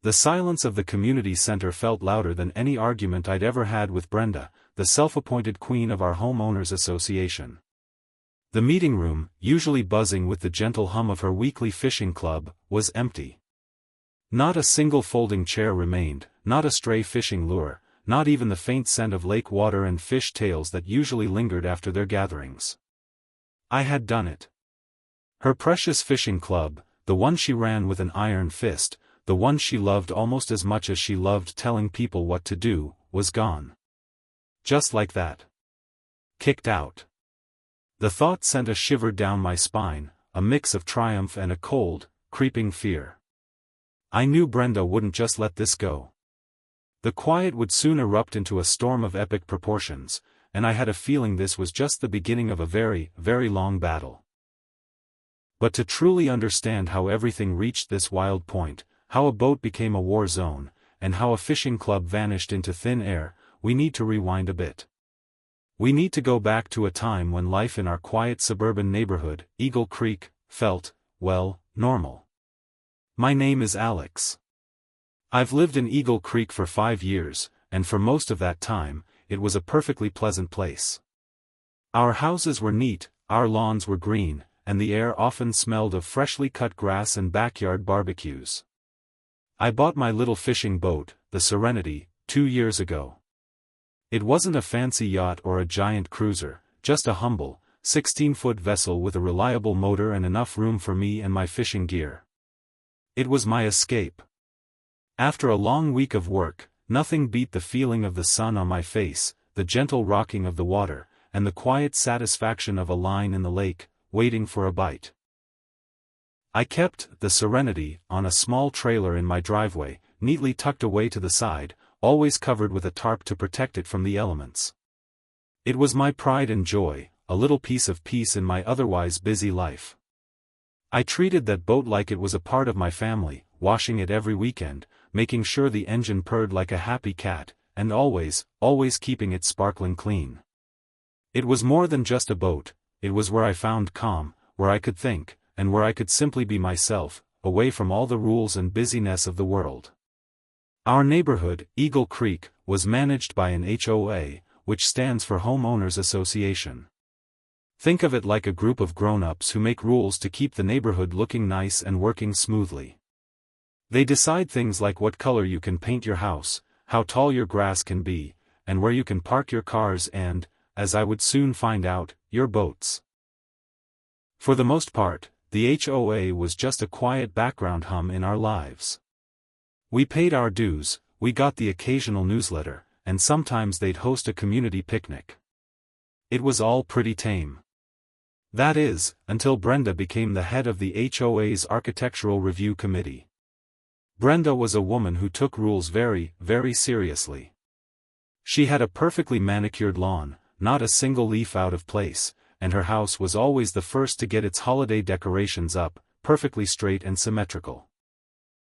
The silence of the community center felt louder than any argument I'd ever had with Brenda, the self-appointed queen of our homeowners association. The meeting room, usually buzzing with the gentle hum of her weekly fishing club, was empty. Not a single folding chair remained, not a stray fishing lure, not even the faint scent of lake water and fish tails that usually lingered after their gatherings. I had done it. Her precious fishing club, the one she ran with an iron fist, the one she loved almost as much as she loved telling people what to do, was gone. Just like that. Kicked out. The thought sent a shiver down my spine, a mix of triumph and a cold, creeping fear. I knew Brenda wouldn't just let this go. The quiet would soon erupt into a storm of epic proportions, and I had a feeling this was just the beginning of a very, very long battle. But to truly understand how everything reached this wild point, how a boat became a war zone, and how a fishing club vanished into thin air, we need to rewind a bit. We need to go back to a time when life in our quiet suburban neighborhood, Eagle Creek, felt, well, normal. My name is Alex. I've lived in Eagle Creek for 5 years, and for most of that time, it was a perfectly pleasant place. Our houses were neat, our lawns were green, and the air often smelled of freshly cut grass and backyard barbecues. I bought my little fishing boat, the Serenity, 2 years ago. It wasn't a fancy yacht or a giant cruiser, just a humble, 16-foot vessel with a reliable motor and enough room for me and my fishing gear. It was my escape. After a long week of work, nothing beat the feeling of the sun on my face, the gentle rocking of the water, and the quiet satisfaction of a line in the lake, waiting for a bite. I kept the Serenity on a small trailer in my driveway, neatly tucked away to the side, always covered with a tarp to protect it from the elements. It was my pride and joy, a little piece of peace in my otherwise busy life. I treated that boat like it was a part of my family, washing it every weekend, making sure the engine purred like a happy cat, and always keeping it sparkling clean. It was more than just a boat, it was where I found calm, where I could think, and where I could simply be myself, away from all the rules and busyness of the world. Our neighborhood, Eagle Creek, was managed by an HOA, which stands for Homeowners Association. Think of it like a group of grown-ups who make rules to keep the neighborhood looking nice and working smoothly. They decide things like what color you can paint your house, how tall your grass can be, and where you can park your cars and, as I would soon find out, your boats. For the most part, the HOA was just a quiet background hum in our lives. We paid our dues, we got the occasional newsletter, and sometimes they'd host a community picnic. It was all pretty tame. That is, until Brenda became the head of the HOA's Architectural Review Committee. Brenda was a woman who took rules very, very seriously. She had a perfectly manicured lawn, not a single leaf out of place, and her house was always the first to get its holiday decorations up, perfectly straight and symmetrical.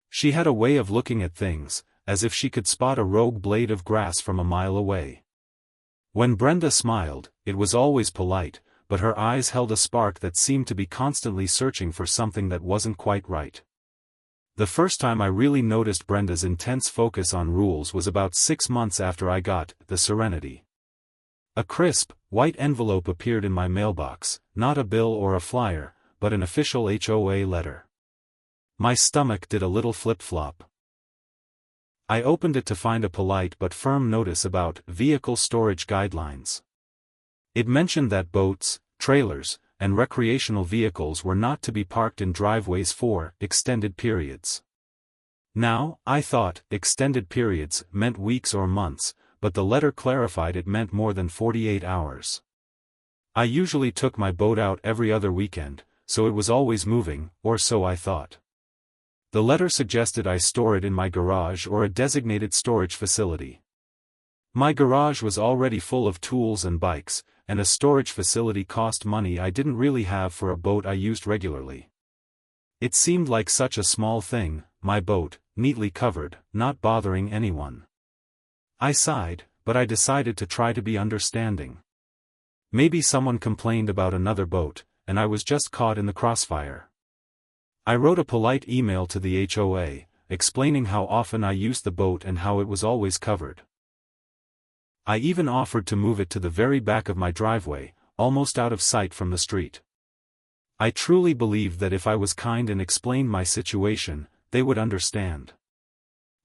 She had a way of looking at things, as if she could spot a rogue blade of grass from a mile away. When Brenda smiled, it was always polite, but her eyes held a spark that seemed to be constantly searching for something that wasn't quite right. The first time I really noticed Brenda's intense focus on rules was about 6 months after I got the Serenity. A crisp, white envelope appeared in my mailbox, not a bill or a flyer, but an official HOA letter. My stomach did a little flip-flop. I opened it to find a polite but firm notice about vehicle storage guidelines. It mentioned that boats, trailers, and recreational vehicles were not to be parked in driveways for extended periods. Now, I thought extended periods meant weeks or months, but the letter clarified it meant more than 48 hours. I usually took my boat out every other weekend, so it was always moving, or so I thought. The letter suggested I store it in my garage or a designated storage facility. My garage was already full of tools and bikes, and a storage facility cost money I didn't really have for a boat I used regularly. It seemed like such a small thing, my boat, neatly covered, not bothering anyone. I sighed, but I decided to try to be understanding. Maybe someone complained about another boat, and I was just caught in the crossfire. I wrote a polite email to the HOA, explaining how often I used the boat and how it was always covered. I even offered to move it to the very back of my driveway, almost out of sight from the street. I truly believed that if I was kind and explained my situation, they would understand.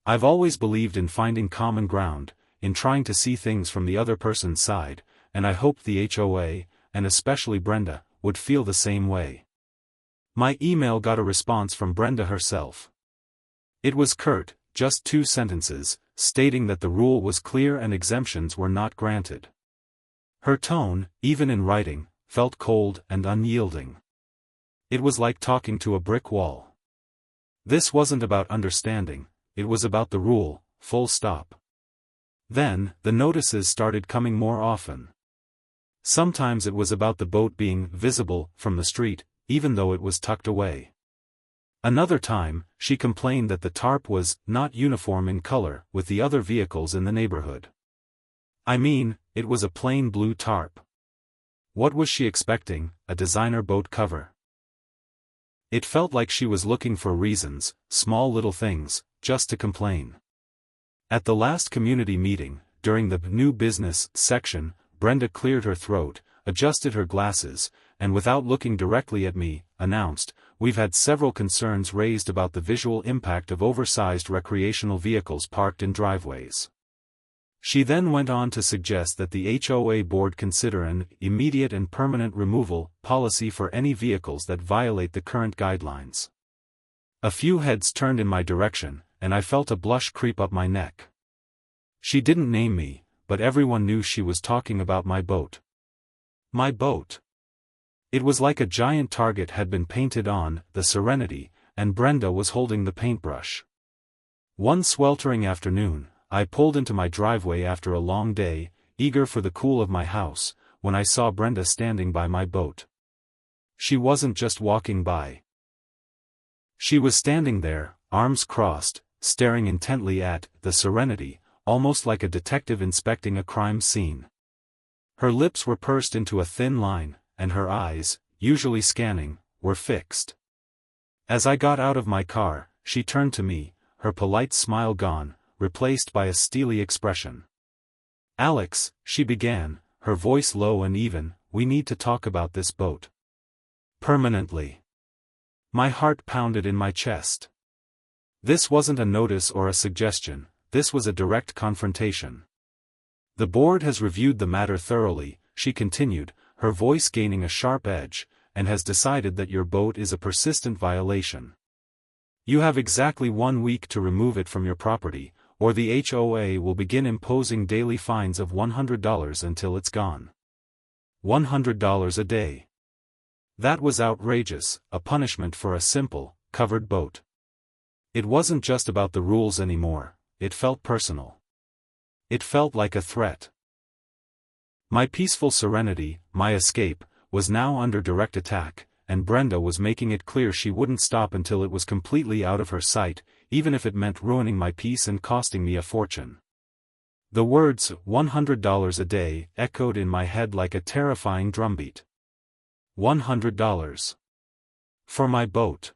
I've always believed in finding common ground, in trying to see things from the other person's side, and I hoped the HOA, and especially Brenda, would feel the same way. My email got a response from Brenda herself. It was curt, just 2 sentences, stating that the rule was clear and exemptions were not granted. Her tone, even in writing, felt cold and unyielding. It was like talking to a brick wall. This wasn't about understanding, it was about the rule, full stop. Then, the notices started coming more often. Sometimes it was about the boat being visible from the street, even though it was tucked away. Another time, she complained that the tarp was not uniform in color with the other vehicles in the neighborhood. I mean, it was a plain blue tarp. What was she expecting, a designer boat cover? It felt like she was looking for reasons, small little things, just to complain. At the last community meeting, during the new business section, Brenda cleared her throat, adjusted her glasses, and without looking directly at me, announced, "We've had several concerns raised about the visual impact of oversized recreational vehicles parked in driveways." She then went on to suggest that the HOA board consider an immediate and permanent removal policy for any vehicles that violate the current guidelines. A few heads turned in my direction, and I felt a blush creep up my neck. She didn't name me, but everyone knew she was talking about my boat. My boat. It was like a giant target had been painted on the Serenity, and Brenda was holding the paintbrush. One sweltering afternoon, I pulled into my driveway after a long day, eager for the cool of my house, when I saw Brenda standing by my boat. She wasn't just walking by. She was standing there, arms crossed, staring intently at the Serenity, almost like a detective inspecting a crime scene. Her lips were pursed into a thin line, and her eyes, usually scanning, were fixed. As I got out of my car, she turned to me, her polite smile gone, replaced by a steely expression. "Alex," she began, her voice low and even, "we need to talk about this boat. Permanently." My heart pounded in my chest. This wasn't a notice or a suggestion, this was a direct confrontation. "The board has reviewed the matter thoroughly," she continued, her voice gaining a sharp edge, "and has decided that your boat is a persistent violation. You have exactly 1 week to remove it from your property, or the HOA will begin imposing daily fines of $100 until it's gone. $100 a day. That was outrageous, a punishment for a simple, covered boat. It wasn't just about the rules anymore, it felt personal. It felt like a threat. My peaceful Serenity, my escape, was now under direct attack, and Brenda was making it clear she wouldn't stop until it was completely out of her sight, even if it meant ruining my peace and costing me a fortune. The words, $100 a day, echoed in my head like a terrifying drumbeat. $100. For my boat.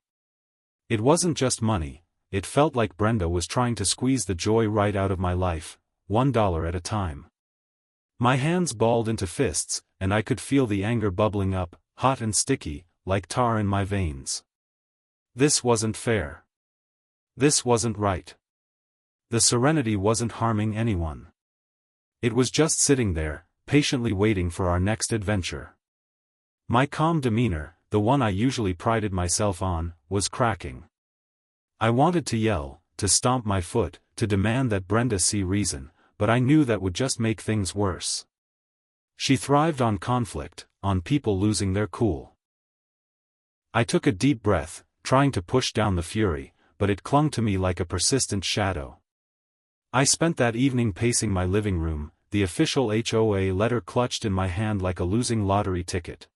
It wasn't just money, it felt like Brenda was trying to squeeze the joy right out of my life, $1 at a time. My hands balled into fists, and I could feel the anger bubbling up, hot and sticky, like tar in my veins. This wasn't fair. This wasn't right. The Serenity wasn't harming anyone. It was just sitting there, patiently waiting for our next adventure. My calm demeanor, the one I usually prided myself on, was cracking. I wanted to yell, to stomp my foot, to demand that Brenda see reason, but I knew that would just make things worse. She thrived on conflict, on people losing their cool. I took a deep breath, trying to push down the fury, but it clung to me like a persistent shadow. I spent that evening pacing my living room, the official HOA letter clutched in my hand like a losing lottery ticket.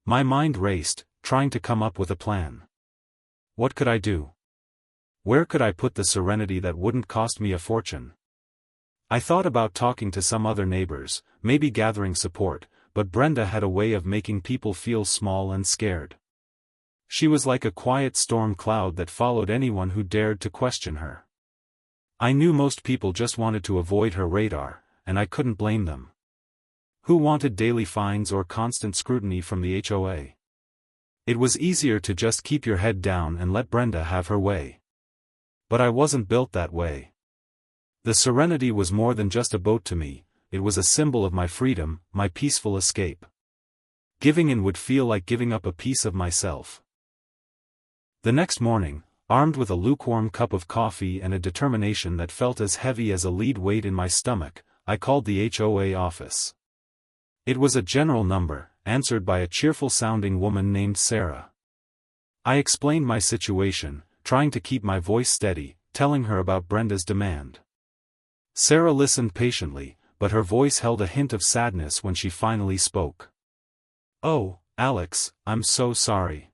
My mind raced, trying to come up with a plan. What could I do? Where could I put the Serenity that wouldn't cost me a fortune? I thought about talking to some other neighbors, maybe gathering support, but Brenda had a way of making people feel small and scared. She was like a quiet storm cloud that followed anyone who dared to question her. I knew most people just wanted to avoid her radar, and I couldn't blame them. Who wanted daily fines or constant scrutiny from the HOA? It was easier to just keep your head down and let Brenda have her way. But I wasn't built that way. The Serenity was more than just a boat to me, it was a symbol of my freedom, my peaceful escape. Giving in would feel like giving up a piece of myself. The next morning, armed with a lukewarm cup of coffee and a determination that felt as heavy as a lead weight in my stomach, I called the HOA office. It was a general number, answered by a cheerful-sounding woman named Sarah. I explained my situation, trying to keep my voice steady, telling her about Brenda's demand. Sarah listened patiently, but her voice held a hint of sadness when she finally spoke. "Oh, Alex, I'm so sorry.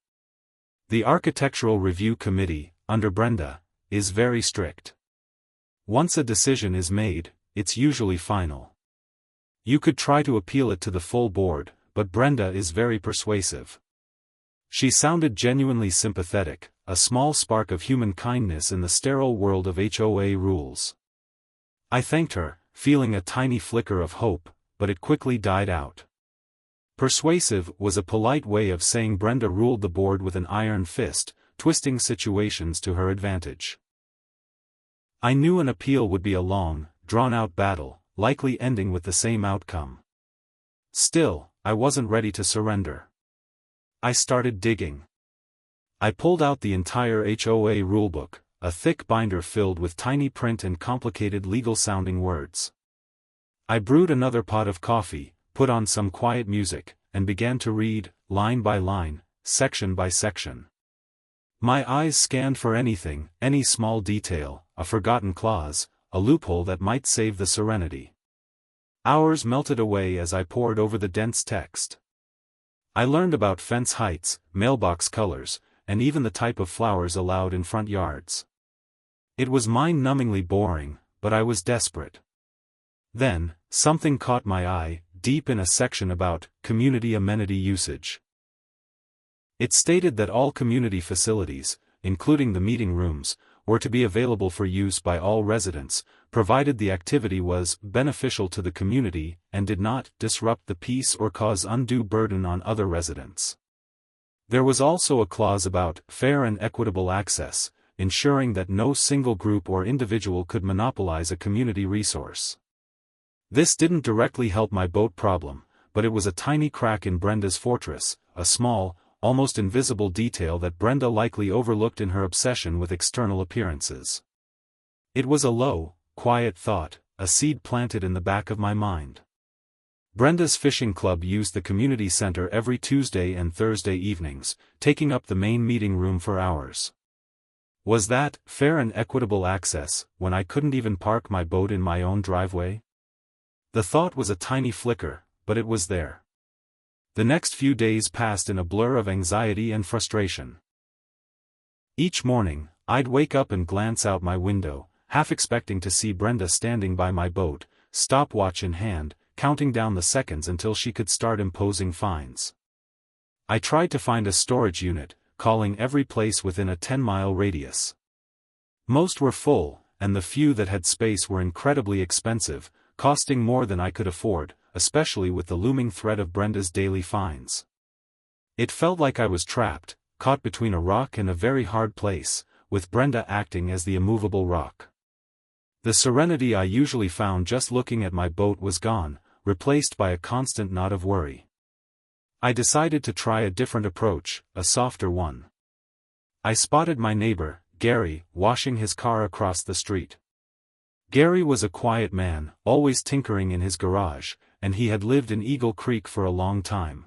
The Architectural Review Committee, under Brenda, is very strict. Once a decision is made, it's usually final. You could try to appeal it to the full board, but Brenda is very persuasive." She sounded genuinely sympathetic, a small spark of human kindness in the sterile world of HOA rules. I thanked her, feeling a tiny flicker of hope, but it quickly died out. Persuasive was a polite way of saying Brenda ruled the board with an iron fist, twisting situations to her advantage. I knew an appeal would be a long, drawn-out battle, likely ending with the same outcome. Still, I wasn't ready to surrender. I started digging. I pulled out the entire HOA rulebook, a thick binder filled with tiny print and complicated legal-sounding words. I brewed another pot of coffee, put on some quiet music, and began to read, line by line, section by section. My eyes scanned for anything, any small detail, a forgotten clause, a loophole that might save the Serenity. Hours melted away as I pored over the dense text. I learned about fence heights, mailbox colors, and even the type of flowers allowed in front yards. It was mind-numbingly boring, but I was desperate. Then, something caught my eye, deep in a section about community amenity usage. It stated that all community facilities, including the meeting rooms, were to be available for use by all residents, provided the activity was beneficial to the community and did not disrupt the peace or cause undue burden on other residents. There was also a clause about fair and equitable access, ensuring that no single group or individual could monopolize a community resource. This didn't directly help my boat problem, but it was a tiny crack in Brenda's fortress, a small, almost invisible detail that Brenda likely overlooked in her obsession with external appearances. It was a low, quiet thought, a seed planted in the back of my mind. Brenda's fishing club used the community center every Tuesday and Thursday evenings, taking up the main meeting room for hours. Was that fair and equitable access, when I couldn't even park my boat in my own driveway? The thought was a tiny flicker, but it was there. The next few days passed in a blur of anxiety and frustration. Each morning, I'd wake up and glance out my window, half expecting to see Brenda standing by my boat, stopwatch in hand, counting down the seconds until she could start imposing fines. I tried to find a storage unit, calling every place within a 10-mile radius. Most were full, and the few that had space were incredibly expensive, costing more than I could afford, especially with the looming threat of Brenda's daily fines. It felt like I was trapped, caught between a rock and a very hard place, with Brenda acting as the immovable rock. The serenity I usually found just looking at my boat was gone, replaced by a constant knot of worry. I decided to try a different approach, a softer one. I spotted my neighbor, Gary, washing his car across the street. Gary was a quiet man, always tinkering in his garage, and he had lived in Eagle Creek for a long time.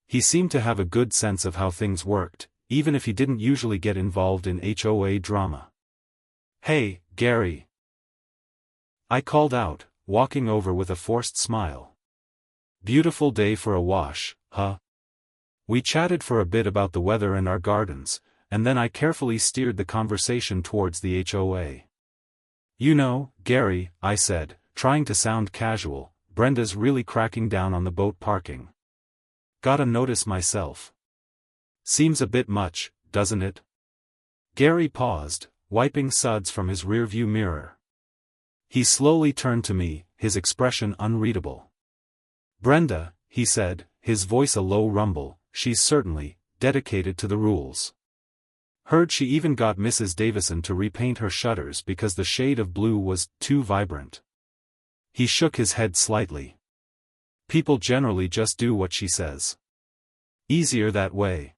He seemed to have a good sense of how things worked, even if he didn't usually get involved in HOA drama. "Hey, Gary," I called out, walking over with a forced smile. "Beautiful day for a wash, huh?" We chatted for a bit about the weather and our gardens, and then I carefully steered the conversation towards the HOA. "You know, Gary," I said, trying to sound casual, "Brenda's really cracking down on the boat parking. Gotta notice myself." Seems a bit much, doesn't it? Gary paused, wiping suds from his rearview mirror. He slowly turned to me, his expression unreadable. Brenda, he said, his voice a low rumble, she's certainly dedicated to the rules. Heard she even got Mrs. Davison to repaint her shutters because the shade of blue was too vibrant. He shook his head slightly. People generally just do what she says. Easier that way.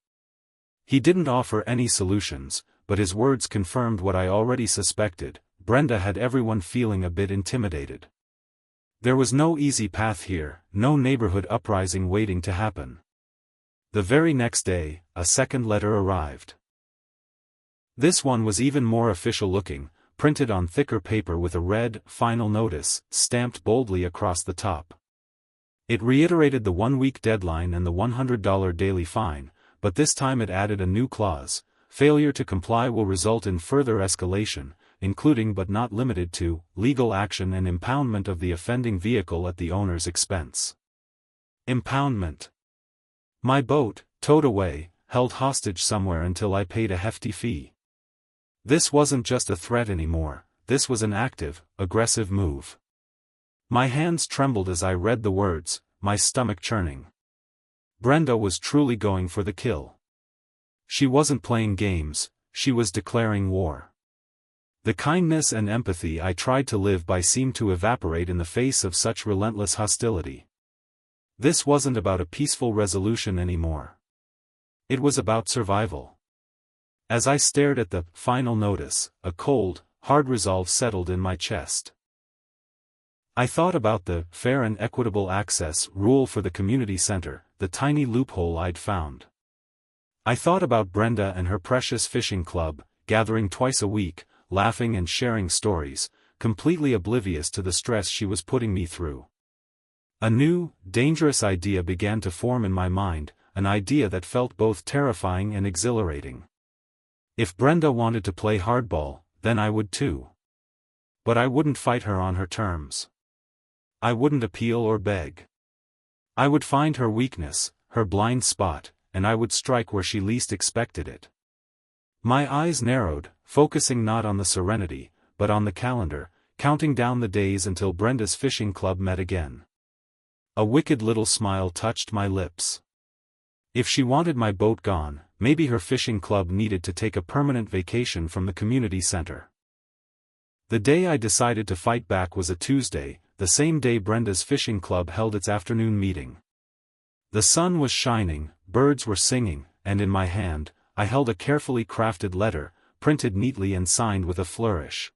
He didn't offer any solutions, but his words confirmed what I already suspected. Brenda had everyone feeling a bit intimidated. There was no easy path here, no neighborhood uprising waiting to happen. The very next day, a second letter arrived. This one was even more official looking, printed on thicker paper with a red, final notice, stamped boldly across the top. It reiterated the 1-week deadline and the $100 daily fine, but this time it added a new clause: failure to comply will result in further escalation, including but not limited to, legal action and impoundment of the offending vehicle at the owner's expense. Impoundment. My boat, towed away, held hostage somewhere until I paid a hefty fee. This wasn't just a threat anymore, this was an active, aggressive move. My hands trembled as I read the words, my stomach churning. Brenda was truly going for the kill. She wasn't playing games, she was declaring war. The kindness and empathy I tried to live by seemed to evaporate in the face of such relentless hostility. This wasn't about a peaceful resolution anymore. It was about survival. As I stared at the final notice, a cold, hard resolve settled in my chest. I thought about the fair and equitable access rule for the community center, the tiny loophole I'd found. I thought about Brenda and her precious fishing club, gathering twice a week, laughing and sharing stories, completely oblivious to the stress she was putting me through. A new, dangerous idea began to form in my mind, an idea that felt both terrifying and exhilarating. If Brenda wanted to play hardball, then I would too. But I wouldn't fight her on her terms. I wouldn't appeal or beg. I would find her weakness, her blind spot, and I would strike where she least expected it. My eyes narrowed, focusing not on the Serenity, but on the calendar, counting down the days until Brenda's fishing club met again. A wicked little smile touched my lips. If she wanted my boat gone, maybe her fishing club needed to take a permanent vacation from the community center. The day I decided to fight back was a Tuesday, the same day Brenda's fishing club held its afternoon meeting. The sun was shining, birds were singing, and in my hand, I held a carefully crafted letter, printed neatly and signed with a flourish.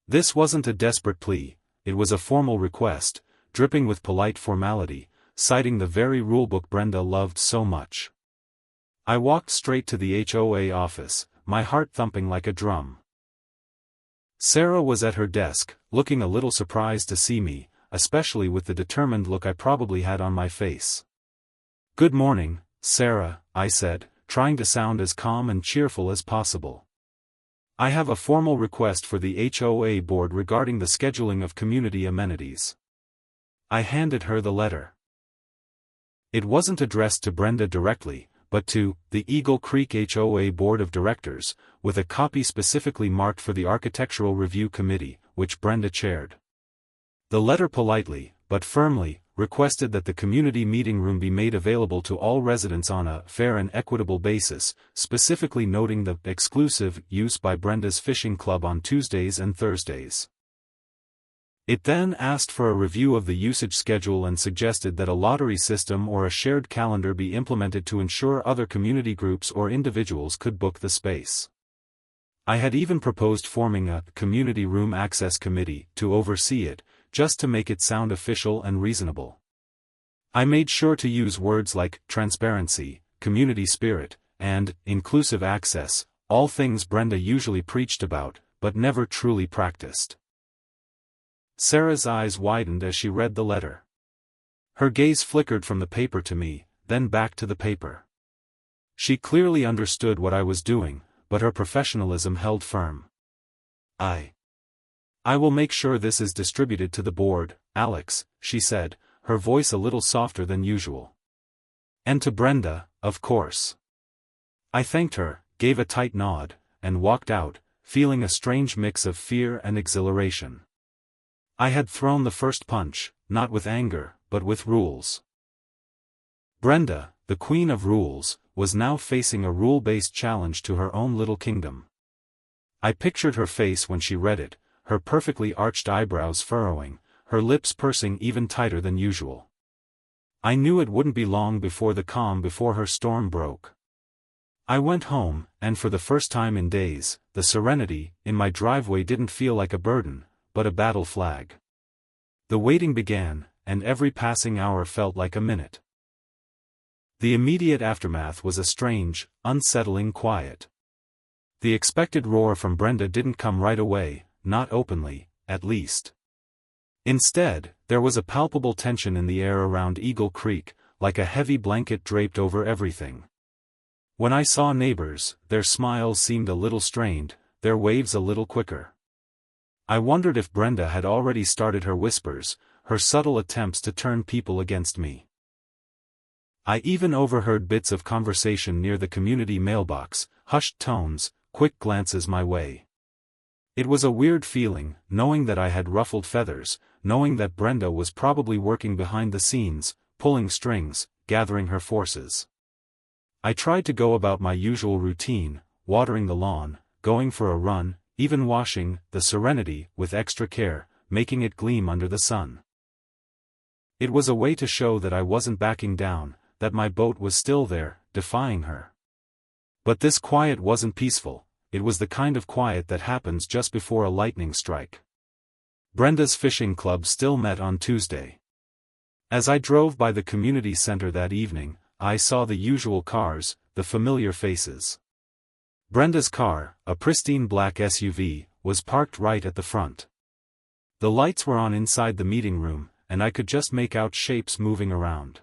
This wasn't a desperate plea, it was a formal request, dripping with polite formality, citing the very rulebook Brenda loved so much. I walked straight to the HOA office, my heart thumping like a drum. Sarah was at her desk, looking a little surprised to see me, especially with the determined look I probably had on my face. "Good morning, Sarah," I said, trying to sound as calm and cheerful as possible. "I have a formal request for the HOA board regarding the scheduling of community amenities." I handed her the letter. It wasn't addressed to Brenda directly, but to the Eagle Creek HOA Board of Directors, with a copy specifically marked for the Architectural Review Committee, which Brenda chaired. The letter politely, but firmly, requested that the community meeting room be made available to all residents on a fair and equitable basis, specifically noting the exclusive use by Brenda's fishing club on Tuesdays and Thursdays. It then asked for a review of the usage schedule and suggested that a lottery system or a shared calendar be implemented to ensure other community groups or individuals could book the space. I had even proposed forming a community room access committee to oversee it, just to make it sound official and reasonable. I made sure to use words like transparency, community spirit, and inclusive access, all things Brenda usually preached about, but never truly practiced. Sarah's eyes widened as she read the letter. Her gaze flickered from the paper to me, then back to the paper. She clearly understood what I was doing, but her professionalism held firm. I will make sure this is distributed to the board, Alex, she said, her voice a little softer than usual. And to Brenda, of course. I thanked her, gave a tight nod, and walked out, feeling a strange mix of fear and exhilaration. I had thrown the first punch, not with anger, but with rules. Brenda, the queen of rules, was now facing a rule-based challenge to her own little kingdom. I pictured her face when she read it, her perfectly arched eyebrows furrowing, her lips pursing even tighter than usual. I knew it wouldn't be long before the calm before her storm broke. I went home, and for the first time in days, the Serenity in my driveway didn't feel like a burden, but a battle flag. The waiting began, and every passing hour felt like a minute. The immediate aftermath was a strange, unsettling quiet. The expected roar from Brenda didn't come right away, not openly, at least. Instead, there was a palpable tension in the air around Eagle Creek, like a heavy blanket draped over everything. When I saw neighbors, their smiles seemed a little strained, their waves a little quicker. I wondered if Brenda had already started her whispers, her subtle attempts to turn people against me. I even overheard bits of conversation near the community mailbox, hushed tones, quick glances my way. It was a weird feeling, knowing that I had ruffled feathers, knowing that Brenda was probably working behind the scenes, pulling strings, gathering her forces. I tried to go about my usual routine, watering the lawn, going for a run, even washing the Serenity with extra care, making it gleam under the sun. It was a way to show that I wasn't backing down, that my boat was still there, defying her. But this quiet wasn't peaceful, it was the kind of quiet that happens just before a lightning strike. Brenda's fishing club still met on Tuesday. As I drove by the community center that evening, I saw the usual cars, the familiar faces. Brenda's car, a pristine black SUV, was parked right at the front. The lights were on inside the meeting room, and I could just make out shapes moving around.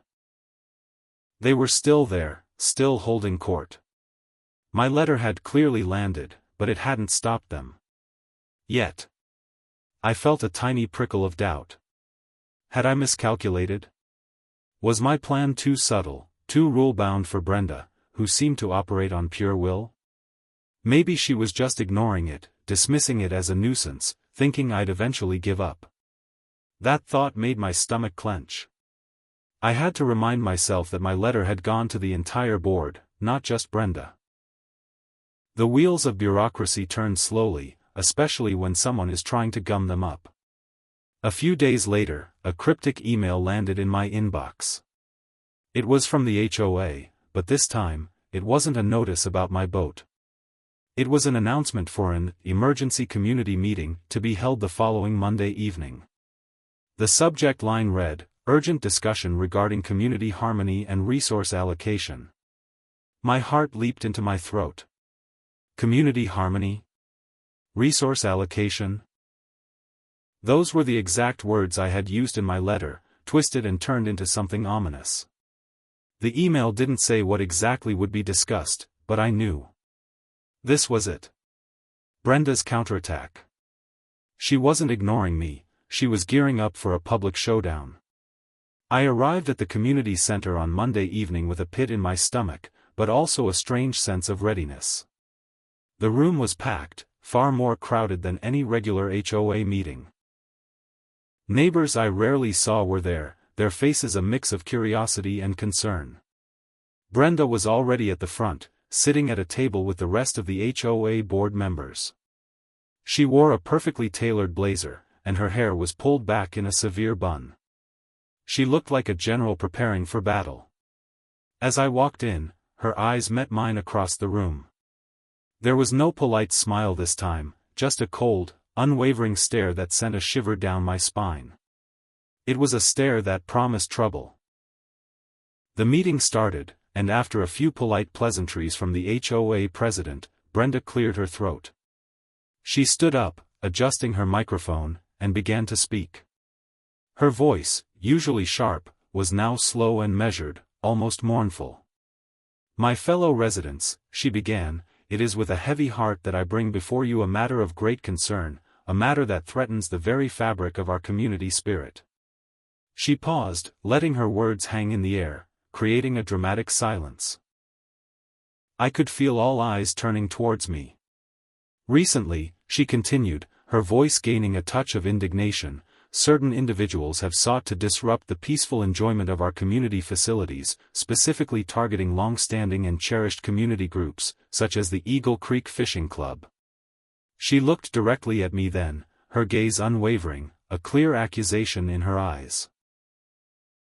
They were still there, still holding court. My letter had clearly landed, but it hadn't stopped them. Yet. I felt a tiny prickle of doubt. Had I miscalculated? Was my plan too subtle, too rule-bound for Brenda, who seemed to operate on pure will? Maybe she was just ignoring it, dismissing it as a nuisance, thinking I'd eventually give up. That thought made my stomach clench. I had to remind myself that my letter had gone to the entire board, not just Brenda. The wheels of bureaucracy turn slowly, especially when someone is trying to gum them up. A few days later, a cryptic email landed in my inbox. It was from the HOA, but this time, it wasn't a notice about my boat. It was an announcement for an emergency community meeting to be held the following Monday evening. The subject line read, "Urgent discussion regarding community harmony and resource allocation." My heart leaped into my throat. Community harmony? Resource allocation? Those were the exact words I had used in my letter, twisted and turned into something ominous. The email didn't say what exactly would be discussed, but I knew. This was it. Brenda's counterattack. She wasn't ignoring me, she was gearing up for a public showdown. I arrived at the community center on Monday evening with a pit in my stomach, but also a strange sense of readiness. The room was packed, far more crowded than any regular HOA meeting. Neighbors I rarely saw were there, their faces a mix of curiosity and concern. Brenda was already at the front, sitting at a table with the rest of the HOA board members. She wore a perfectly tailored blazer, and her hair was pulled back in a severe bun. She looked like a general preparing for battle. As I walked in, her eyes met mine across the room. There was no polite smile this time, just a cold, unwavering stare that sent a shiver down my spine. It was a stare that promised trouble. The meeting started, and after a few polite pleasantries from the HOA president, Brenda cleared her throat. She stood up, adjusting her microphone, and began to speak. Her voice, usually sharp, was now slow and measured, almost mournful. "My fellow residents," she began, "it is with a heavy heart that I bring before you a matter of great concern, a matter that threatens the very fabric of our community spirit." She paused, letting her words hang in the air, creating a dramatic silence. I could feel all eyes turning towards me. Recently, she continued, her voice gaining a touch of indignation, certain individuals have sought to disrupt the peaceful enjoyment of our community facilities, specifically targeting long-standing and cherished community groups, such as the Eagle Creek Fishing Club. She looked directly at me then, her gaze unwavering, a clear accusation in her eyes.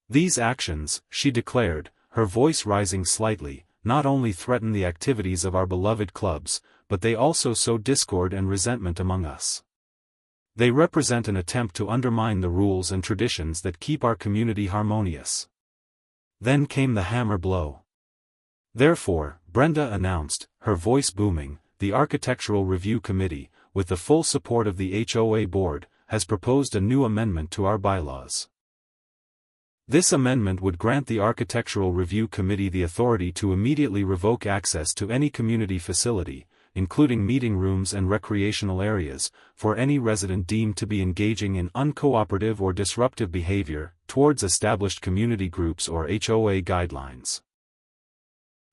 These actions, she declared, her voice rising slightly, not only threaten the activities of our beloved clubs, but they also sow discord and resentment among us. They represent an attempt to undermine the rules and traditions that keep our community harmonious. Then came the hammer blow. Therefore, Brenda announced, her voice booming, the Architectural Review Committee, with the full support of the HOA board, has proposed a new amendment to our bylaws. This amendment would grant the Architectural Review Committee the authority to immediately revoke access to any community facility, including meeting rooms and recreational areas, for any resident deemed to be engaging in uncooperative or disruptive behavior towards established community groups or HOA guidelines.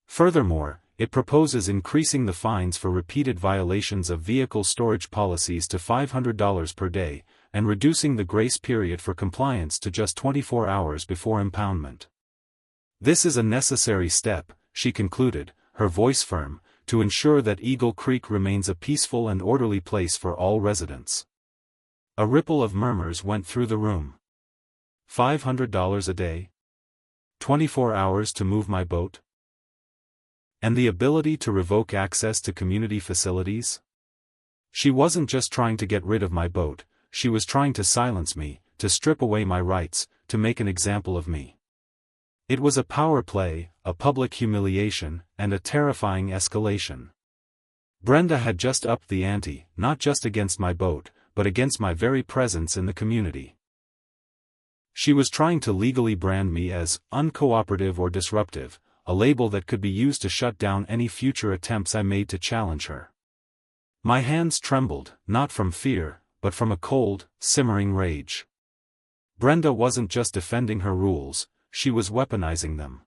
Furthermore, it proposes increasing the fines for repeated violations of vehicle storage policies to $500 per day, and reducing the grace period for compliance to just 24 hours before impoundment. This is a necessary step, she concluded, her voice firm, to ensure that Eagle Creek remains a peaceful and orderly place for all residents. A ripple of murmurs went through the room. $500 a day? 24 hours to move my boat? And the ability to revoke access to community facilities? She wasn't just trying to get rid of my boat, she was trying to silence me, to strip away my rights, to make an example of me. It was a power play, a public humiliation, and a terrifying escalation. Brenda had just upped the ante, not just against my boat, but against my very presence in the community. She was trying to legally brand me as uncooperative or disruptive, a label that could be used to shut down any future attempts I made to challenge her. My hands trembled, not from fear, but from a cold, simmering rage. Brenda wasn't just defending her rules, she was weaponizing them.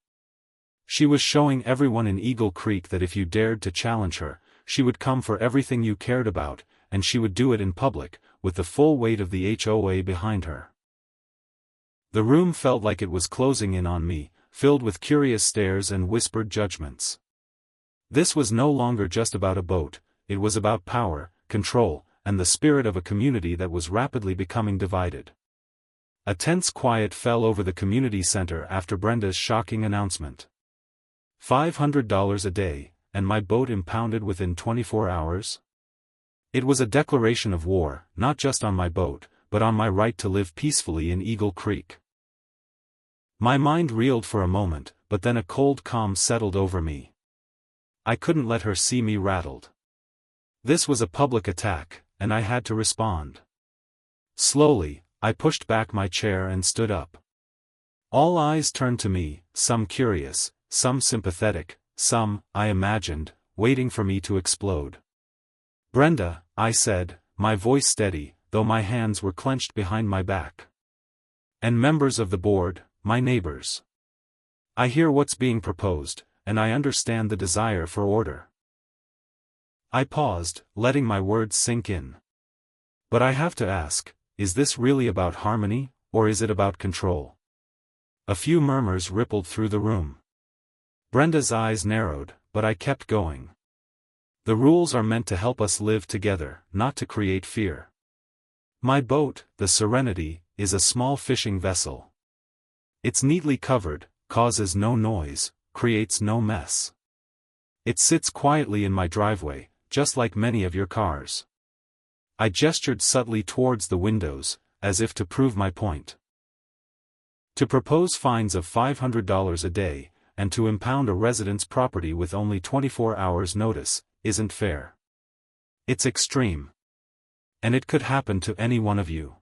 She was showing everyone in Eagle Creek that if you dared to challenge her, she would come for everything you cared about, and she would do it in public, with the full weight of the HOA behind her. The room felt like it was closing in on me, filled with curious stares and whispered judgments. This was no longer just about a boat, it was about power, control, and the spirit of a community that was rapidly becoming divided. A tense quiet fell over the community center after Brenda's shocking announcement. $500 a day, and my boat impounded within 24 hours? It was a declaration of war, not just on my boat, but on my right to live peacefully in Eagle Creek. My mind reeled for a moment, but then a cold calm settled over me. I couldn't let her see me rattled. This was a public attack, and I had to respond. Slowly, I pushed back my chair and stood up. All eyes turned to me, some curious, some sympathetic, some, I imagined, waiting for me to explode. "Brenda," I said, my voice steady, though my hands were clenched behind my back. "And members of the board, my neighbors. I hear what's being proposed, and I understand the desire for order." I paused, letting my words sink in. But I have to ask, is this really about harmony, or is it about control? A few murmurs rippled through the room. Brenda's eyes narrowed, but I kept going. The rules are meant to help us live together, not to create fear. My boat, the Serenity, is a small fishing vessel. It's neatly covered, causes no noise, creates no mess. It sits quietly in my driveway, just like many of your cars. I gestured subtly towards the windows, as if to prove my point. To propose fines of $500 a day, and to impound a resident's property with only 24 hours notice, isn't fair. It's extreme. And it could happen to any one of you.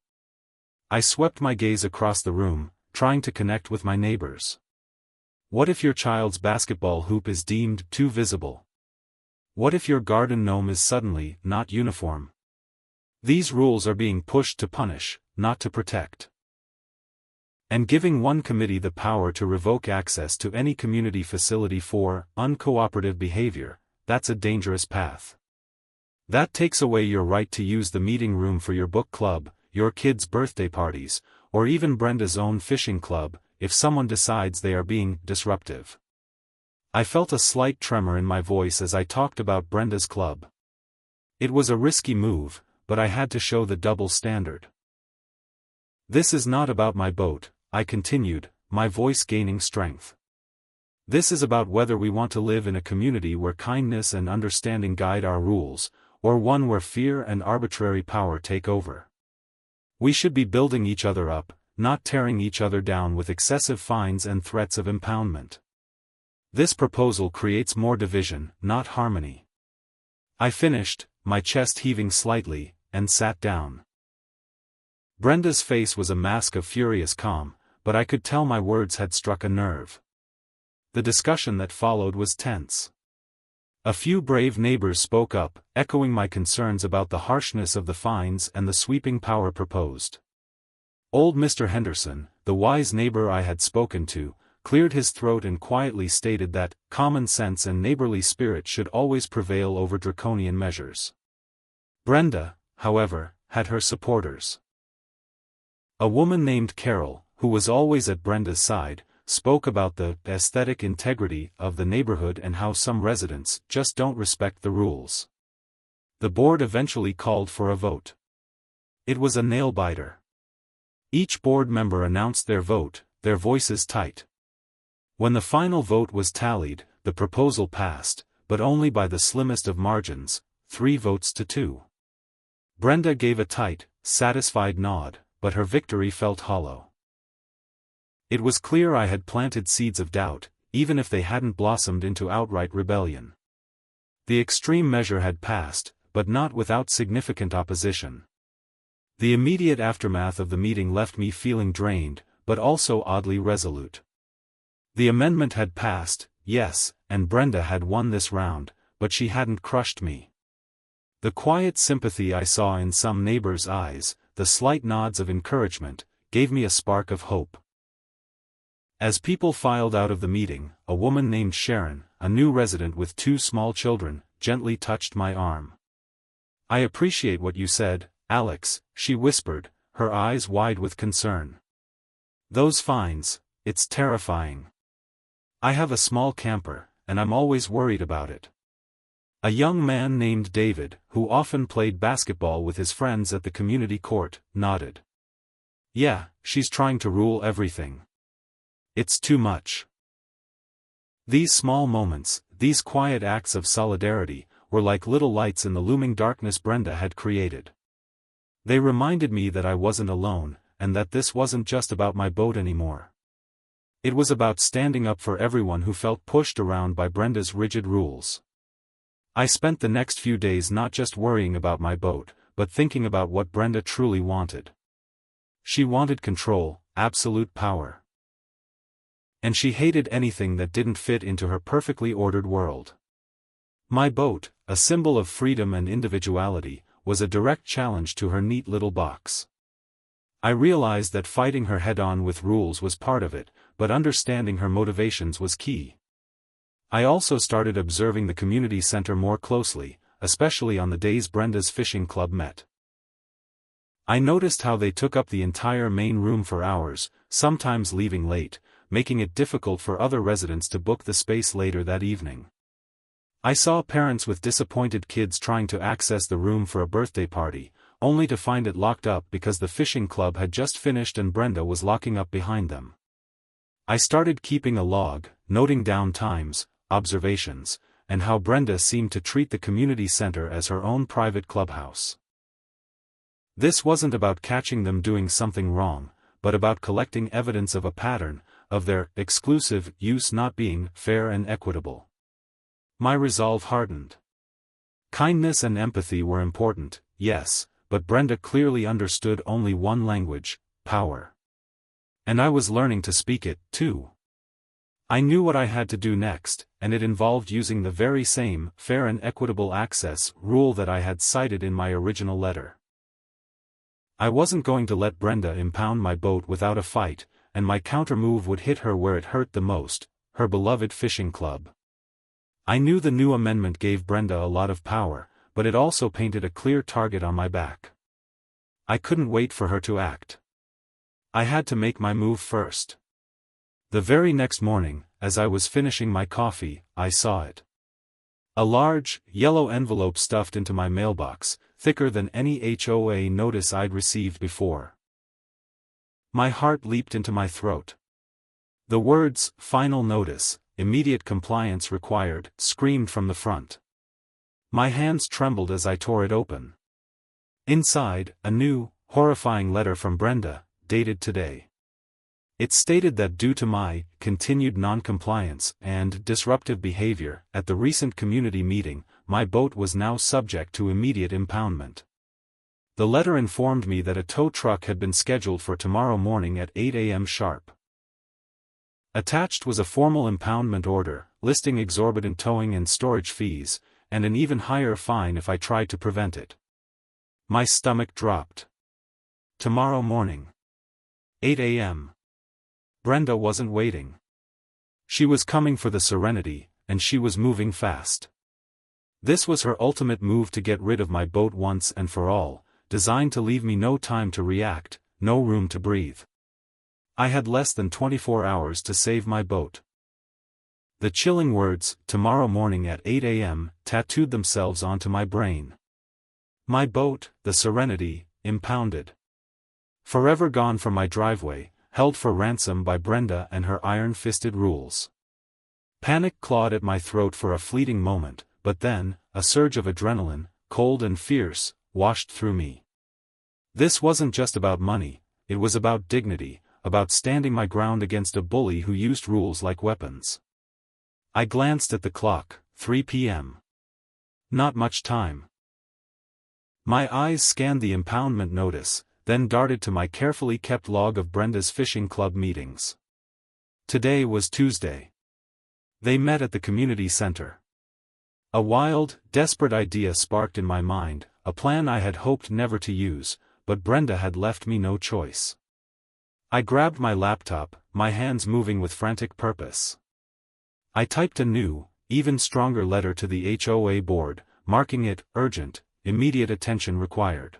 I swept my gaze across the room, trying to connect with my neighbors. What if your child's basketball hoop is deemed too visible? What if your garden gnome is suddenly not uniform? These rules are being pushed to punish, not to protect. And giving one committee the power to revoke access to any community facility for uncooperative behavior, that's a dangerous path. That takes away your right to use the meeting room for your book club, your kids' birthday parties, or even Brenda's own fishing club, if someone decides they are being disruptive. I felt a slight tremor in my voice as I talked about Brenda's club. It was a risky move, but I had to show the double standard. This is not about my boat, I continued, my voice gaining strength. This is about whether we want to live in a community where kindness and understanding guide our rules, or one where fear and arbitrary power take over. We should be building each other up, not tearing each other down with excessive fines and threats of impoundment. This proposal creates more division, not harmony. I finished, my chest heaving slightly, and sat down. Brenda's face was a mask of furious calm, but I could tell my words had struck a nerve. The discussion that followed was tense. A few brave neighbors spoke up, echoing my concerns about the harshness of the fines and the sweeping power proposed. Old Mr. Henderson, the wise neighbor I had spoken to, cleared his throat and quietly stated that common sense and neighborly spirit should always prevail over draconian measures. Brenda, however, had her supporters. A woman named Carol, who was always at Brenda's side, spoke about the aesthetic integrity of the neighborhood and how some residents just don't respect the rules. The board eventually called for a vote. It was a nail-biter. Each board member announced their vote, their voices tight. When the final vote was tallied, the proposal passed, but only by the slimmest of margins, 3 votes to 2. Brenda gave a tight, satisfied nod, but her victory felt hollow. It was clear I had planted seeds of doubt, even if they hadn't blossomed into outright rebellion. The extreme measure had passed, but not without significant opposition. The immediate aftermath of the meeting left me feeling drained, but also oddly resolute. The amendment had passed, yes, and Brenda had won this round, but she hadn't crushed me. The quiet sympathy I saw in some neighbors' eyes, the slight nods of encouragement, gave me a spark of hope. As people filed out of the meeting, a woman named Sharon, a new resident with 2 small children, gently touched my arm. "I appreciate what you said, Alex," she whispered, her eyes wide with concern. "Those fines, it's terrifying. I have a small camper, and I'm always worried about it." A young man named David, who often played basketball with his friends at the community court, nodded. "Yeah, she's trying to rule everything. It's too much." These small moments, these quiet acts of solidarity, were like little lights in the looming darkness Brenda had created. They reminded me that I wasn't alone, and that this wasn't just about my boat anymore. It was about standing up for everyone who felt pushed around by Brenda's rigid rules. I spent the next few days not just worrying about my boat, but thinking about what Brenda truly wanted. She wanted control, absolute power. And she hated anything that didn't fit into her perfectly ordered world. My boat, a symbol of freedom and individuality, was a direct challenge to her neat little box. I realized that fighting her head-on with rules was part of it, but understanding her motivations was key. I also started observing the community center more closely, especially on the days Brenda's fishing club met. I noticed how they took up the entire main room for hours, sometimes leaving late, making it difficult for other residents to book the space later that evening. I saw parents with disappointed kids trying to access the room for a birthday party, only to find it locked up because the fishing club had just finished and Brenda was locking up behind them. I started keeping a log, noting down times, observations, and how Brenda seemed to treat the community center as her own private clubhouse. This wasn't about catching them doing something wrong, but about collecting evidence of a pattern, of their exclusive use not being fair and equitable. My resolve hardened. Kindness and empathy were important, yes, but Brenda clearly understood only one language: power. And I was learning to speak it, too. I knew what I had to do next, and it involved using the very same fair and equitable access rule that I had cited in my original letter. I wasn't going to let Brenda impound my boat without a fight, and my counter-move would hit her where it hurt the most, her beloved fishing club. I knew the new amendment gave Brenda a lot of power, but it also painted a clear target on my back. I couldn't wait for her to act. I had to make my move first. The very next morning, as I was finishing my coffee, I saw it. A large, yellow envelope stuffed into my mailbox, thicker than any HOA notice I'd received before. My heart leaped into my throat. The words, "Final Notice, Immediate Compliance Required," screamed from the front. My hands trembled as I tore it open. Inside, a new, horrifying letter from Brenda, dated today. It stated that due to my continued non-compliance and disruptive behavior at the recent community meeting, my boat was now subject to immediate impoundment. The letter informed me that a tow truck had been scheduled for tomorrow morning at 8 a.m. sharp. Attached was a formal impoundment order, listing exorbitant towing and storage fees, and an even higher fine if I tried to prevent it. My stomach dropped. Tomorrow morning. 8 a.m. Brenda wasn't waiting. She was coming for the Serenity, and she was moving fast. This was her ultimate move to get rid of my boat once and for all, designed to leave me no time to react, no room to breathe. I had less than 24 hours to save my boat. The chilling words, "tomorrow morning at 8 a.m., tattooed themselves onto my brain. My boat, the Serenity, impounded. Forever gone from my driveway, held for ransom by Brenda and her iron-fisted rules. Panic clawed at my throat for a fleeting moment, but then, a surge of adrenaline, cold and fierce, washed through me. This wasn't just about money, it was about dignity, about standing my ground against a bully who used rules like weapons. I glanced at the clock, 3 p.m. Not much time. My eyes scanned the impoundment notice, then darted to my carefully kept log of Brenda's fishing club meetings. Today was Tuesday. They met at the community center. A wild, desperate idea sparked in my mind, a plan I had hoped never to use, but Brenda had left me no choice. I grabbed my laptop, my hands moving with frantic purpose. I typed a new, even stronger letter to the HOA board, marking it urgent, immediate attention required.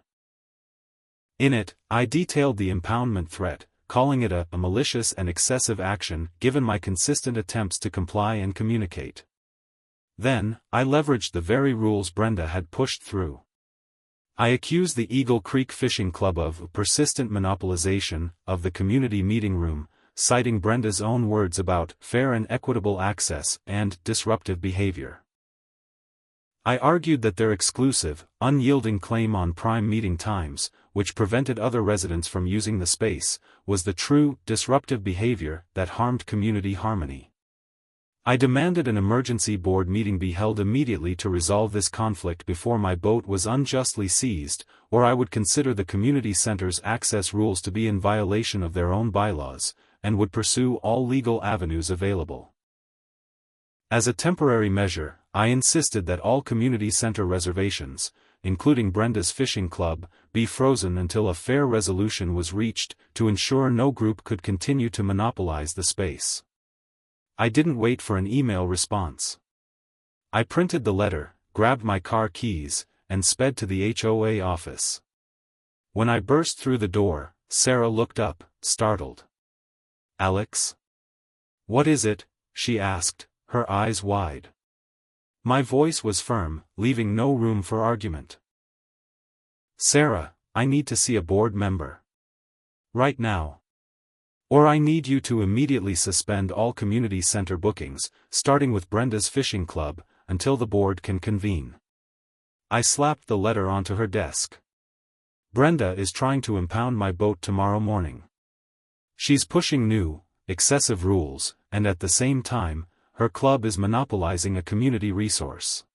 In it, I detailed the impoundment threat, calling it a malicious and excessive action given my consistent attempts to comply and communicate. Then, I leveraged the very rules Brenda had pushed through. I accused the Eagle Creek Fishing Club of persistent monopolization of the community meeting room, citing Brenda's own words about fair and equitable access and disruptive behavior. I argued that their exclusive, unyielding claim on prime meeting times, which prevented other residents from using the space, was the true, disruptive behavior that harmed community harmony. I demanded an emergency board meeting be held immediately to resolve this conflict before my boat was unjustly seized, or I would consider the community center's access rules to be in violation of their own bylaws, and would pursue all legal avenues available. As a temporary measure, I insisted that all community center reservations, including Brenda's fishing club, be frozen until a fair resolution was reached, to ensure no group could continue to monopolize the space. I didn't wait for an email response. I printed the letter, grabbed my car keys, and sped to the HOA office. When I burst through the door, Sarah looked up, startled. "Alex? What is it?" she asked, her eyes wide. My voice was firm, leaving no room for argument. "Sarah, I need to see a board member. Right now. Or I need you to immediately suspend all community center bookings, starting with Brenda's fishing club, until the board can convene." I slapped the letter onto her desk. "Brenda is trying to impound my boat tomorrow morning. She's pushing new, excessive rules, and at the same time, her club is monopolizing a community resource.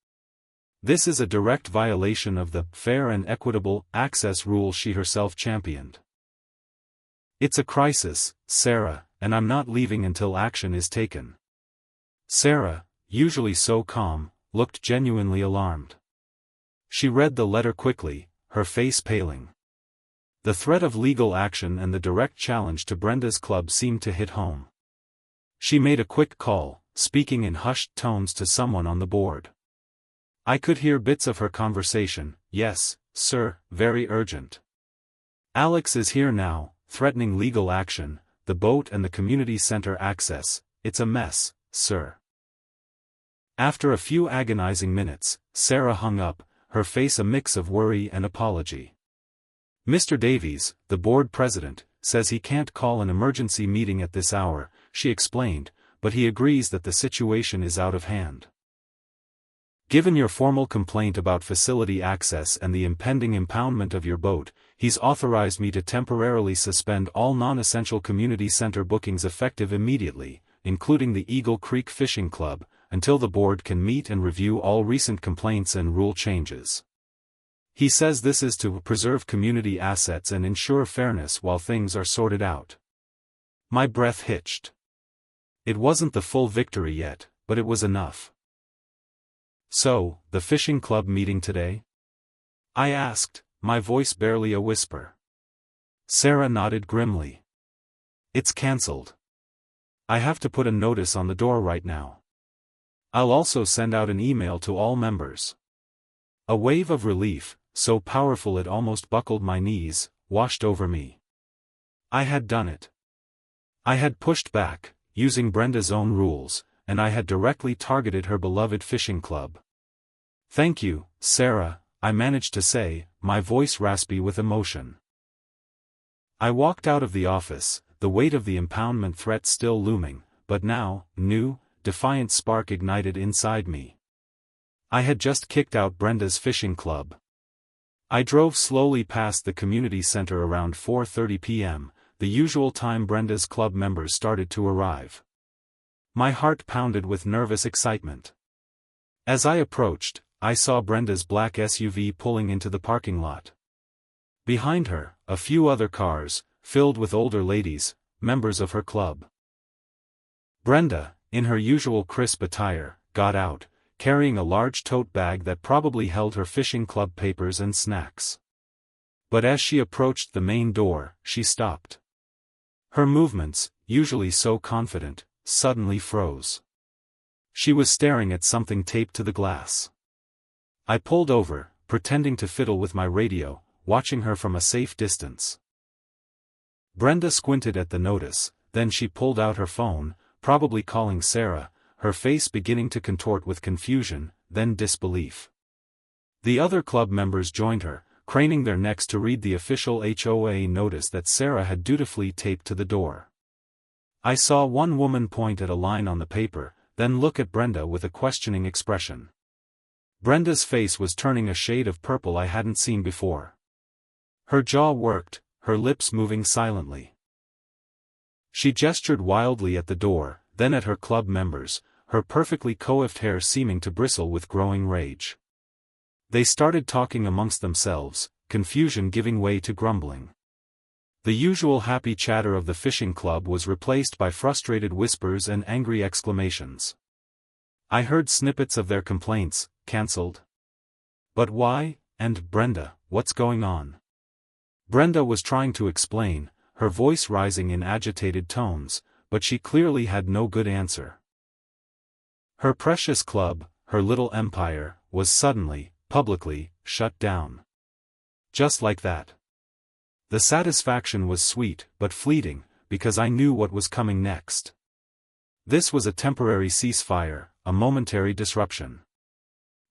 This is a direct violation of the fair and equitable access rule she herself championed. It's a crisis, Sarah, and I'm not leaving until action is taken." Sarah, usually so calm, looked genuinely alarmed. She read the letter quickly, her face paling. The threat of legal action and the direct challenge to Brenda's club seemed to hit home. She made a quick call, speaking in hushed tones to someone on the board. I could hear bits of her conversation. Yes, sir, very urgent. Alex is here now, threatening legal action, the boat and the community center access. It's a mess, sir. After a few agonizing minutes, Sarah hung up, her face a mix of worry and apology. Mr. Davies, the board president, says he can't call an emergency meeting at this hour, she explained, but he agrees that the situation is out of hand. Given your formal complaint about facility access and the impending impoundment of your boat, he's authorized me to temporarily suspend all non-essential community center bookings effective immediately, including the Eagle Creek Fishing Club, until the board can meet and review all recent complaints and rule changes. He says this is to preserve community assets and ensure fairness while things are sorted out. My breath hitched. It wasn't the full victory yet, but it was enough. So, the fishing club meeting today? I asked, my voice barely a whisper. Sarah nodded grimly. It's cancelled. I have to put a notice on the door right now. I'll also send out an email to all members. A wave of relief, so powerful it almost buckled my knees, washed over me. I had done it. I had pushed back, using Brenda's own rules, and I had directly targeted her beloved fishing club. Thank you, Sarah, I managed to say, my voice raspy with emotion. I walked out of the office, the weight of the impoundment threat still looming, but now, new, defiant spark ignited inside me. I had just kicked out Brenda's fishing club. I drove slowly past the community center around 4:30 p.m., the usual time Brenda's club members started to arrive. My heart pounded with nervous excitement. As I approached, I saw Brenda's black SUV pulling into the parking lot. Behind her, a few other cars, filled with older ladies, members of her club. Brenda, in her usual crisp attire, got out, carrying a large tote bag that probably held her fishing club papers and snacks. But as she approached the main door, she stopped. Her movements, usually so confident, suddenly froze. She was staring at something taped to the glass. I pulled over, pretending to fiddle with my radio, watching her from a safe distance. Brenda squinted at the notice, then she pulled out her phone, probably calling Sarah, her face beginning to contort with confusion, then disbelief. The other club members joined her, craning their necks to read the official HOA notice that Sarah had dutifully taped to the door. I saw one woman point at a line on the paper, then look at Brenda with a questioning expression. Brenda's face was turning a shade of purple I hadn't seen before. Her jaw worked, her lips moving silently. She gestured wildly at the door, then at her club members, her perfectly coiffed hair seeming to bristle with growing rage. They started talking amongst themselves, confusion giving way to grumbling. The usual happy chatter of the fishing club was replaced by frustrated whispers and angry exclamations. I heard snippets of their complaints, cancelled. But why, and Brenda, what's going on? Brenda was trying to explain, her voice rising in agitated tones, but she clearly had no good answer. Her precious club, her little empire, was suddenly, publicly, shut down. Just like that. The satisfaction was sweet, but fleeting, because I knew what was coming next. This was a temporary ceasefire, a momentary disruption.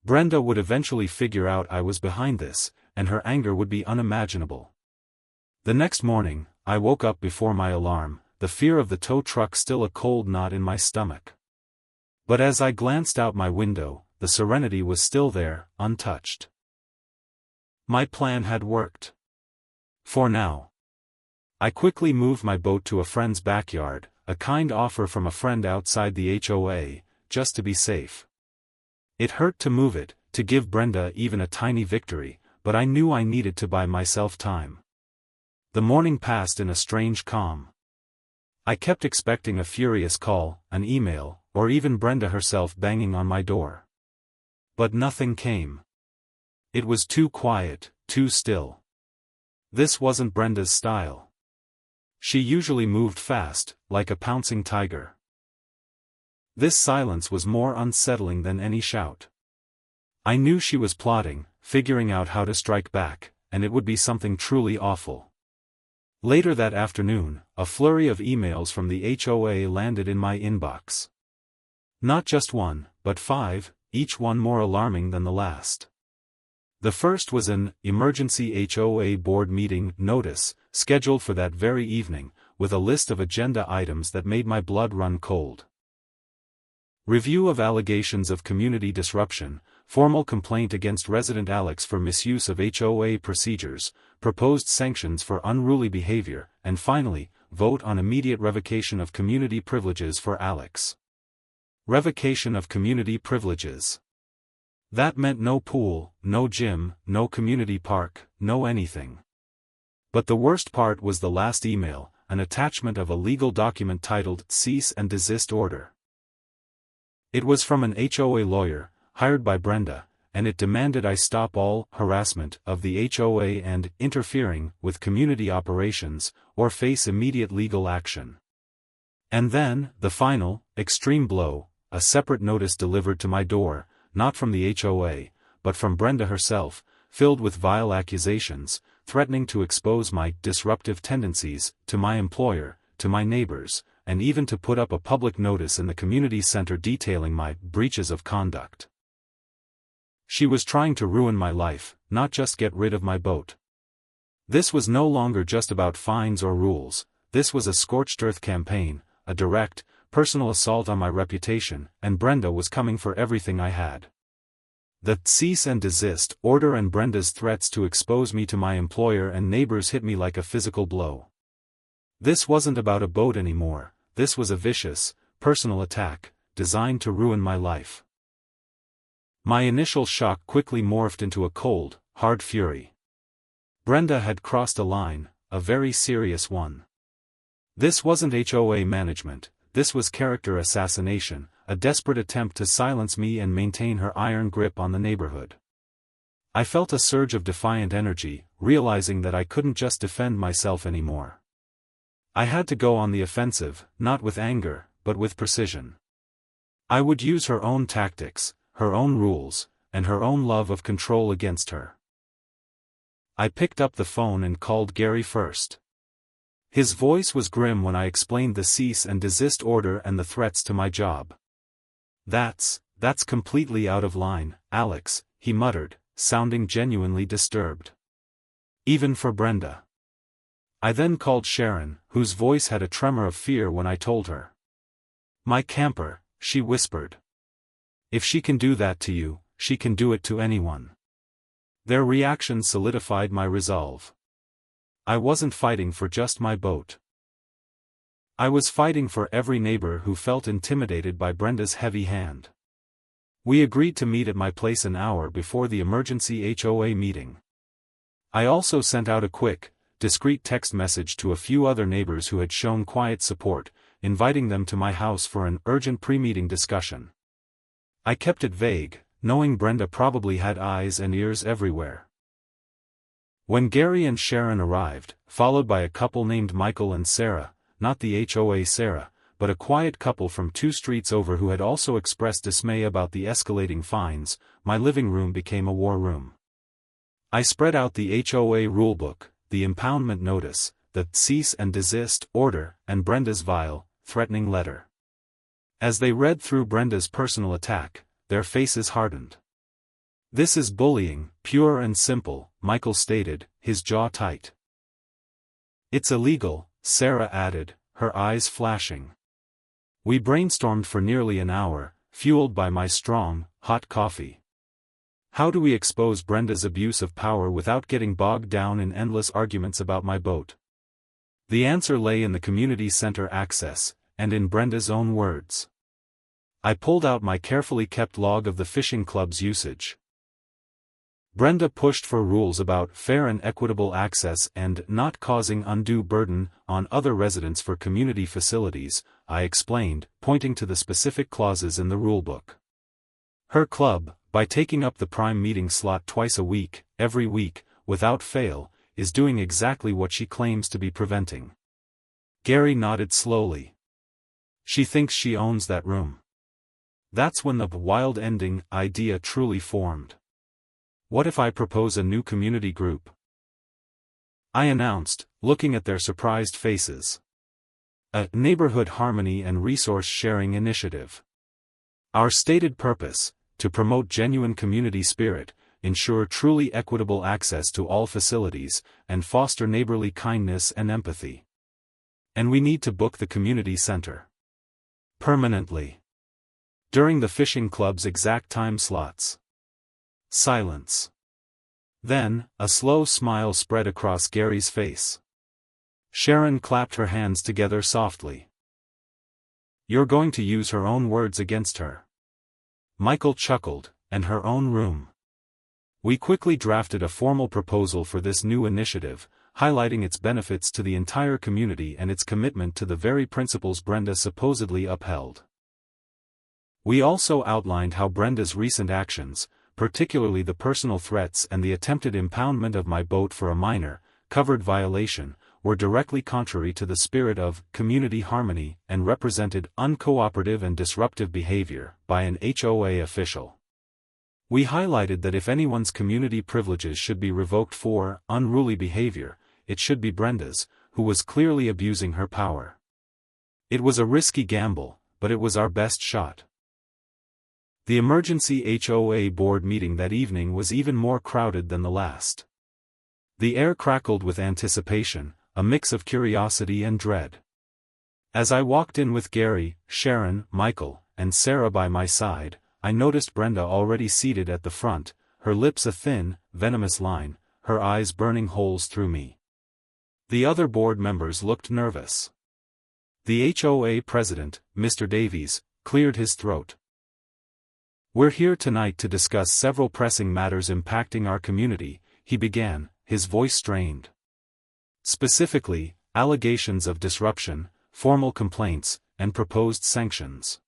Brenda would eventually figure out I was behind this, and her anger would be unimaginable. The next morning, I woke up before my alarm, the fear of the tow truck still a cold knot in my stomach. But as I glanced out my window, the Serenity was still there, untouched. My plan had worked. For now. I quickly moved my boat to a friend's backyard, a kind offer from a friend outside the HOA, just to be safe. It hurt to move it, to give Brenda even a tiny victory, but I knew I needed to buy myself time. The morning passed in a strange calm. I kept expecting a furious call, an email, or even Brenda herself banging on my door. But nothing came. It was too quiet, too still. This wasn't Brenda's style. She usually moved fast, like a pouncing tiger. This silence was more unsettling than any shout. I knew she was plotting, figuring out how to strike back, and it would be something truly awful. Later that afternoon, a flurry of emails from the HOA landed in my inbox. Not just one, but 5, each one more alarming than the last. The first was an emergency HOA board meeting notice, scheduled for that very evening, with a list of agenda items that made my blood run cold. Review of allegations of community disruption, formal complaint against resident Alex for misuse of HOA procedures, proposed sanctions for unruly behavior, and finally, vote on immediate revocation of community privileges for Alex. Revocation of community privileges. That meant no pool, no gym, no community park, no anything. But the worst part was the last email, an attachment of a legal document titled Cease and Desist Order. It was from an HOA lawyer, hired by Brenda, and it demanded I stop all harassment of the HOA and interfering with community operations, or face immediate legal action. And then, the final, extreme blow, a separate notice delivered to my door, not from the HOA, but from Brenda herself, filled with vile accusations, threatening to expose my disruptive tendencies to my employer, to my neighbors, and even to put up a public notice in the community center detailing my breaches of conduct. She was trying to ruin my life, not just get rid of my boat. This was no longer just about fines or rules, this was a scorched earth campaign, a direct, personal assault on my reputation, and Brenda was coming for everything I had. The cease and desist order and Brenda's threats to expose me to my employer and neighbors hit me like a physical blow. This wasn't about a boat anymore, this was a vicious, personal attack, designed to ruin my life. My initial shock quickly morphed into a cold, hard fury. Brenda had crossed a line, a very serious one. This wasn't HOA management, this was character assassination, a desperate attempt to silence me and maintain her iron grip on the neighborhood. I felt a surge of defiant energy, realizing that I couldn't just defend myself anymore. I had to go on the offensive, not with anger, but with precision. I would use her own tactics, her own rules, and her own love of control against her. I picked up the phone and called Gary first. His voice was grim when I explained the cease and desist order and the threats to my job. That's completely out of line, Alex, he muttered, sounding genuinely disturbed. Even for Brenda. I then called Sharon, whose voice had a tremor of fear when I told her. My camper, she whispered. If she can do that to you, she can do it to anyone. Their reaction solidified my resolve. I wasn't fighting for just my boat. I was fighting for every neighbor who felt intimidated by Brenda's heavy hand. We agreed to meet at my place an hour before the emergency HOA meeting. I also sent out a quick, discreet text message to a few other neighbors who had shown quiet support, inviting them to my house for an urgent pre-meeting discussion. I kept it vague, knowing Brenda probably had eyes and ears everywhere. When Gary and Sharon arrived, followed by a couple named Michael and Sarah, not the HOA Sarah, but a quiet couple from 2 streets over who had also expressed dismay about the escalating fines, my living room became a war room. I spread out the HOA rulebook, the impoundment notice, the cease and desist order, and Brenda's vile, threatening letter. As they read through Brenda's personal attack, their faces hardened. This is bullying, pure and simple, Michael stated, his jaw tight. It's illegal, Sarah added, her eyes flashing. We brainstormed for nearly an hour, fueled by my strong, hot coffee. How do we expose Brenda's abuse of power without getting bogged down in endless arguments about my boat? The answer lay in the community center access, and in Brenda's own words. I pulled out my carefully kept log of the fishing club's usage. Brenda pushed for rules about fair and equitable access and not causing undue burden on other residents for community facilities, I explained, pointing to the specific clauses in the rulebook. Her club, by taking up the prime meeting slot twice a week, every week, without fail, is doing exactly what she claims to be preventing. Gary nodded slowly. She thinks she owns that room. That's when the wild ending idea truly formed. What if I propose a new community group? I announced, looking at their surprised faces. A neighborhood harmony and resource sharing initiative. Our stated purpose, to promote genuine community spirit, ensure truly equitable access to all facilities, and foster neighborly kindness and empathy. And we need to book the community center permanently. During the fishing club's exact time slots. Silence. Then, a slow smile spread across Gary's face. Sharon clapped her hands together softly. You're going to use her own words against her. Michael chuckled, and her own room. We quickly drafted a formal proposal for this new initiative, highlighting its benefits to the entire community and its commitment to the very principles Brenda supposedly upheld. We also outlined how Brenda's recent actions, particularly the personal threats and the attempted impoundment of my boat for a minor, covered violation, were directly contrary to the spirit of community harmony and represented uncooperative and disruptive behavior by an HOA official. We highlighted that if anyone's community privileges should be revoked for unruly behavior, it should be Brenda's, who was clearly abusing her power. It was a risky gamble, but it was our best shot. The emergency HOA board meeting that evening was even more crowded than the last. The air crackled with anticipation, a mix of curiosity and dread. As I walked in with Gary, Sharon, Michael, and Sarah by my side, I noticed Brenda already seated at the front, her lips a thin, venomous line, her eyes burning holes through me. The other board members looked nervous. The HOA president, Mr. Davies, cleared his throat. We're here tonight to discuss several pressing matters impacting our community, he began, his voice strained. Specifically, allegations of disruption, formal complaints, and proposed sanctions.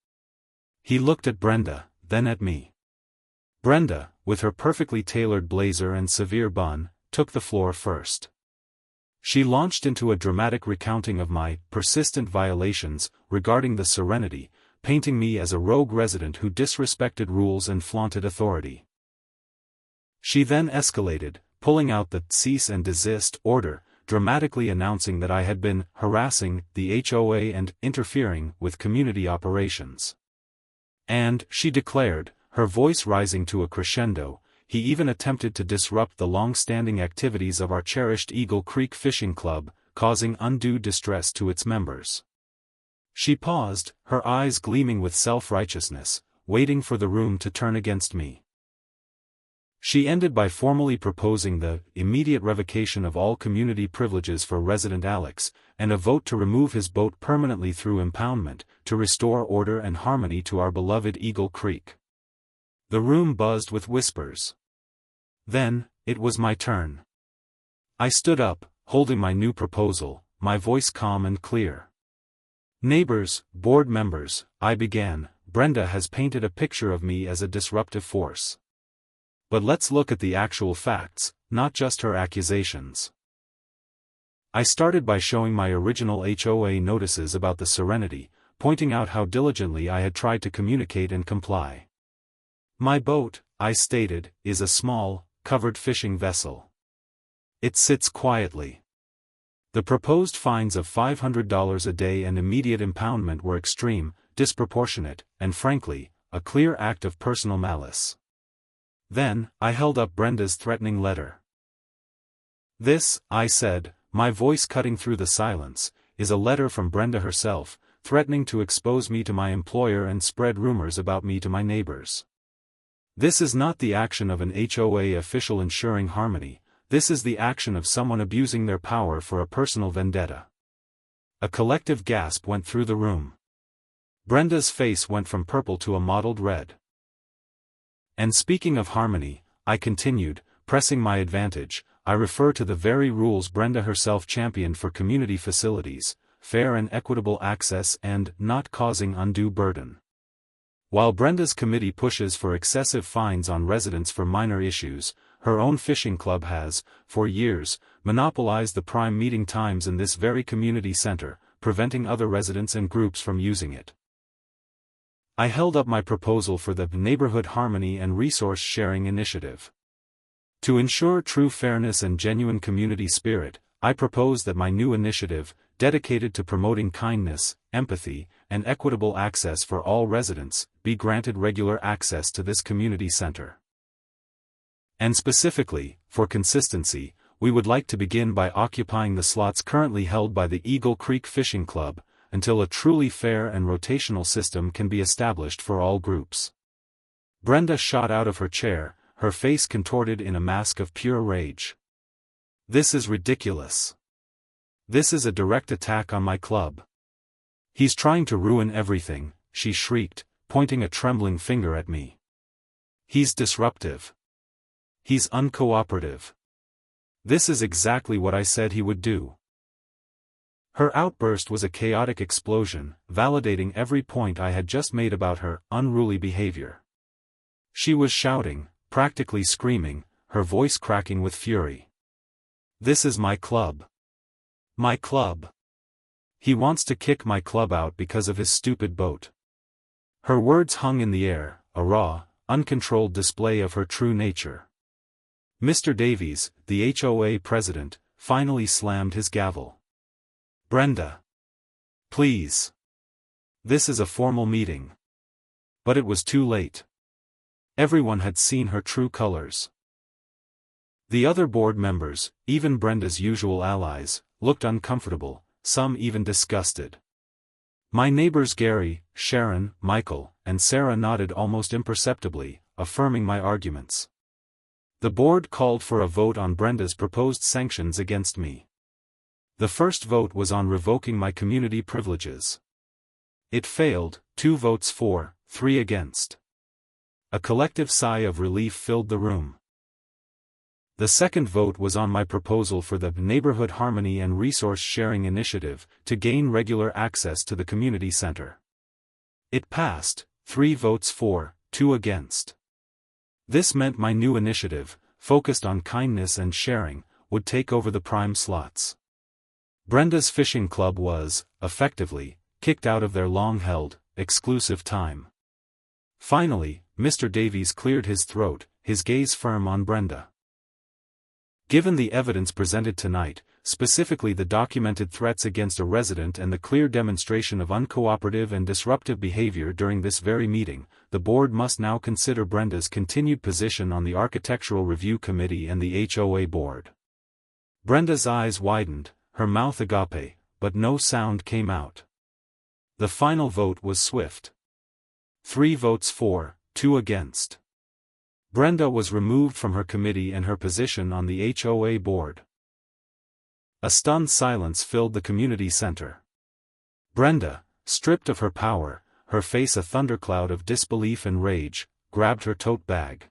He looked at Brenda, then at me. Brenda, with her perfectly tailored blazer and severe bun, took the floor first. She launched into a dramatic recounting of my persistent violations regarding the Serenity, painting me as a rogue resident who disrespected rules and flaunted authority. She then escalated, pulling out the cease and desist order, dramatically announcing that I had been harassing the HOA and interfering with community operations. And, she declared, her voice rising to a crescendo, he even attempted to disrupt the long-standing activities of our cherished Eagle Creek Fishing Club, causing undue distress to its members. She paused, her eyes gleaming with self-righteousness, waiting for the room to turn against me. She ended by formally proposing the immediate revocation of all community privileges for resident Alex, and a vote to remove his boat permanently through impoundment, to restore order and harmony to our beloved Eagle Creek. The room buzzed with whispers. Then, it was my turn. I stood up, holding my new proposal, my voice calm and clear. Neighbors, board members, I began, Brenda has painted a picture of me as a disruptive force. But let's look at the actual facts, not just her accusations. I started by showing my original HOA notices about the Serenity, pointing out how diligently I had tried to communicate and comply. My boat, I stated, is a small, covered fishing vessel. It sits quietly. The proposed fines of $500 a day and immediate impoundment were extreme, disproportionate, and frankly, a clear act of personal malice. Then, I held up Brenda's threatening letter. This, I said, my voice cutting through the silence, is a letter from Brenda herself, threatening to expose me to my employer and spread rumors about me to my neighbors. This is not the action of an HOA official ensuring harmony, this is the action of someone abusing their power for a personal vendetta. A collective gasp went through the room. Brenda's face went from purple to a mottled red. And speaking of harmony, I continued, pressing my advantage, I refer to the very rules Brenda herself championed for community facilities, fair and equitable access and not causing undue burden. While Brenda's committee pushes for excessive fines on residents for minor issues, her own fishing club has, for years, monopolized the prime meeting times in this very community center, preventing other residents and groups from using it. I held up my proposal for the Neighborhood Harmony and Resource Sharing Initiative. To ensure true fairness and genuine community spirit, I propose that my new initiative, dedicated to promoting kindness, empathy, and equitable access for all residents, be granted regular access to this community center. And specifically, for consistency, we would like to begin by occupying the slots currently held by the Eagle Creek Fishing Club, until a truly fair and rotational system can be established for all groups. Brenda shot out of her chair, her face contorted in a mask of pure rage. This is ridiculous. This is a direct attack on my club. He's trying to ruin everything, she shrieked, pointing a trembling finger at me. He's disruptive. He's uncooperative. This is exactly what I said he would do. Her outburst was a chaotic explosion, validating every point I had just made about her unruly behavior. She was shouting, practically screaming, her voice cracking with fury. This is my club. My club. He wants to kick my club out because of his stupid boat. Her words hung in the air, a raw, uncontrolled display of her true nature. Mr. Davies, the HOA president, finally slammed his gavel. Brenda. Please. This is a formal meeting. But it was too late. Everyone had seen her true colors. The other board members, even Brenda's usual allies, looked uncomfortable, some even disgusted. My neighbors Gary, Sharon, Michael, and Sarah nodded almost imperceptibly, affirming my arguments. The board called for a vote on Brenda's proposed sanctions against me. The first vote was on revoking my community privileges. It failed, 2 votes for, 3 against. A collective sigh of relief filled the room. The second vote was on my proposal for the Neighborhood Harmony and Resource Sharing Initiative, to gain regular access to the community center. It passed, 3 votes for, 2 against. This meant my new initiative, focused on kindness and sharing, would take over the prime slots. Brenda's fishing club was, effectively, kicked out of their long-held, exclusive time. Finally, Mr. Davies cleared his throat, his gaze firm on Brenda. Given the evidence presented tonight, specifically the documented threats against a resident and the clear demonstration of uncooperative and disruptive behavior during this very meeting, the board must now consider Brenda's continued position on the Architectural Review Committee and the HOA board. Brenda's eyes widened, her mouth agape, but no sound came out. The final vote was swift. 3 votes for, 2 against. Brenda was removed from her committee and her position on the HOA board. A stunned silence filled the community center. Brenda, stripped of her power, her face a thundercloud of disbelief and rage, grabbed her tote bag.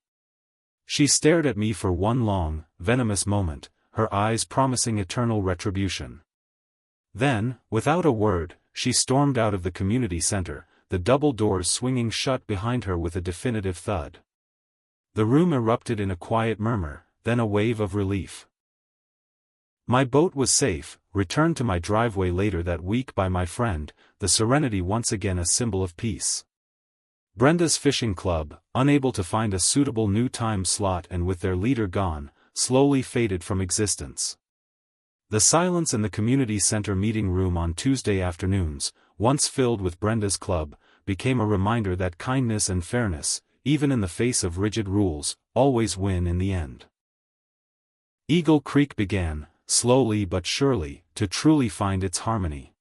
She stared at me for one long, venomous moment, her eyes promising eternal retribution. Then, without a word, she stormed out of the community center, the double doors swinging shut behind her with a definitive thud. The room erupted in a quiet murmur, then a wave of relief. My boat was safe, returned to my driveway later that week by my friend, the Serenity, once again a symbol of peace. Brenda's fishing club, unable to find a suitable new time slot and with their leader gone, slowly faded from existence. The silence in the community center meeting room on Tuesday afternoons, once filled with Brenda's club, became a reminder that kindness and fairness, even in the face of rigid rules, always win in the end. Eagle Creek began, slowly but surely, to truly find its harmony.